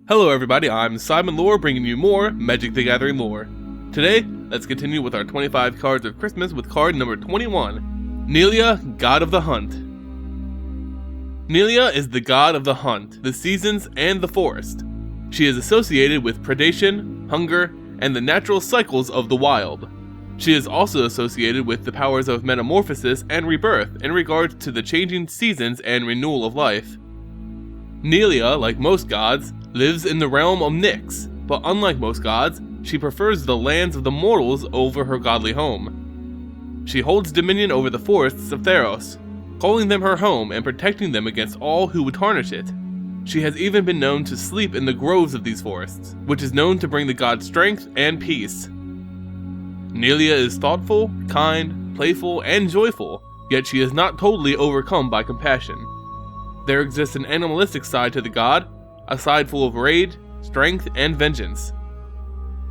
Hello everybody, I'm Seibenlore bringing you more Magic the Gathering lore. Today, let's continue with our 25 cards of Christmas with card number 21, Nylea, God of the Hunt. Nylea is the god of the hunt, the seasons, and the forest. She is associated with predation, hunger, and the natural cycles of the wild. She is also associated with the powers of metamorphosis and rebirth in regards to the changing seasons and renewal of life. Nylea, like most gods, lives in the realm of Nyx, but unlike most gods, she prefers the lands of the mortals over her godly home. She holds dominion over the forests of Theros, calling them her home and protecting them against all who would tarnish it. She has even been known to sleep in the groves of these forests, which is known to bring the god strength and peace. Nylea is thoughtful, kind, playful, and joyful, yet she is not totally overcome by compassion. There exists an animalistic side to the god, a side full of rage, strength, and vengeance.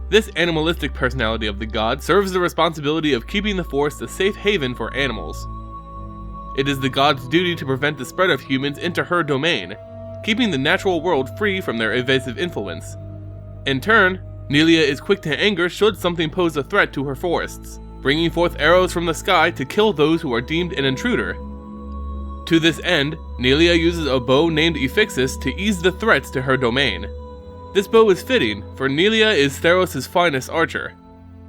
This animalistic personality of the god serves the responsibility of keeping the forest a safe haven for animals. It is the god's duty to prevent the spread of humans into her domain, keeping the natural world free from their evasive influence. In turn, Nylea is quick to anger should something pose a threat to her forests, bringing forth arrows from the sky to kill those who are deemed an intruder. To this end, Nylea uses a bow named Ephyxis to ease the threats to her domain. This bow is fitting, for Nylea is Theros' finest archer.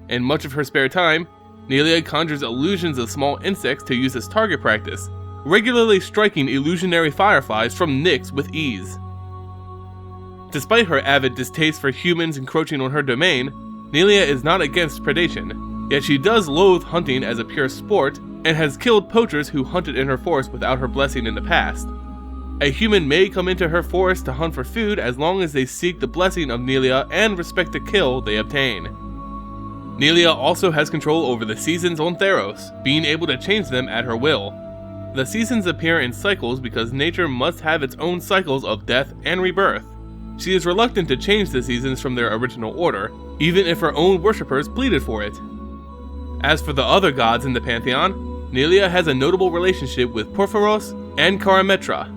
In much of her spare time, Nylea conjures illusions of small insects to use as target practice, regularly striking illusionary fireflies from Nyx with ease. Despite her avid distaste for humans encroaching on her domain, Nylea is not against predation, yet she does loathe hunting as a pure sport and has killed poachers who hunted in her forest without her blessing in the past. A human may come into her forest to hunt for food as long as they seek the blessing of Nylea and respect the kill they obtain. Nylea also has control over the seasons on Theros, being able to change them at her will. The seasons appear in cycles because nature must have its own cycles of death and rebirth. She is reluctant to change the seasons from their original order, even if her own worshippers pleaded for it. As for the other gods in the pantheon, Nylea has a notable relationship with Porphyros and Karametra.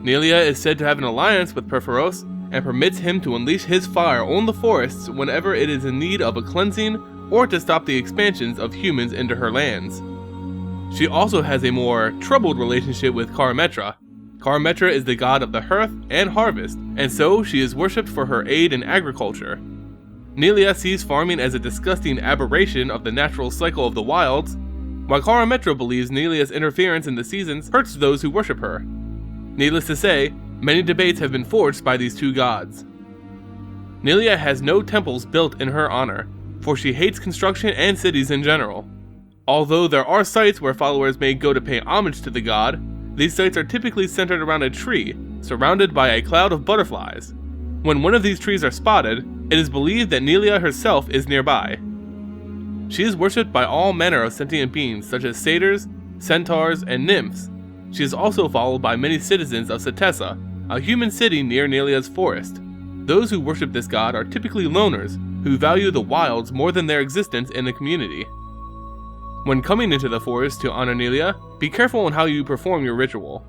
Nylea is said to have an alliance with Porphyros and permits him to unleash his fire on the forests whenever it is in need of a cleansing or to stop the expansions of humans into her lands. She also has a more troubled relationship with Karametra. Karametra is the god of the hearth and harvest, and so she is worshipped for her aid in agriculture. Nylea sees farming as a disgusting aberration of the natural cycle of the wilds, while Karametra believes Nylea's interference in the seasons hurts those who worship her. Needless to say, many debates have been forged by these two gods. Nylea has no temples built in her honor, for she hates construction and cities in general. Although there are sites where followers may go to pay homage to the god, these sites are typically centered around a tree, surrounded by a cloud of butterflies. When one of these trees are spotted, it is believed that Nylea herself is nearby. She is worshipped by all manner of sentient beings such as satyrs, centaurs, and nymphs. She is also followed by many citizens of Setessa, a human city near Nylea's forest. Those who worship this god are typically loners, who value the wilds more than their existence in the community. When coming into the forest to honor Nylea, be careful on how you perform your ritual.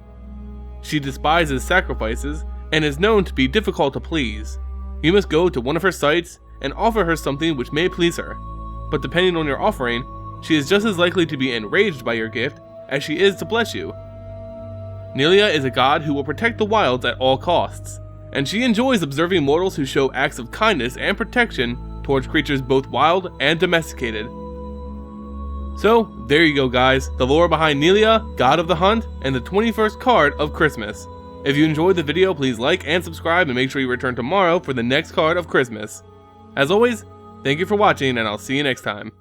She despises sacrifices and is known to be difficult to please. You must go to one of her sites and offer her something which may please her. But depending on your offering, she is just as likely to be enraged by your gift as she is to bless you. Nylea is a god who will protect the wilds at all costs, and she enjoys observing mortals who show acts of kindness and protection towards creatures both wild and domesticated. So, there you go guys, the lore behind Nylea, God of the Hunt, and the 21st card of Christmas. If you enjoyed the video, please like and subscribe and make sure you return tomorrow for the next card of Christmas. As always, thank you for watching, and I'll see you next time.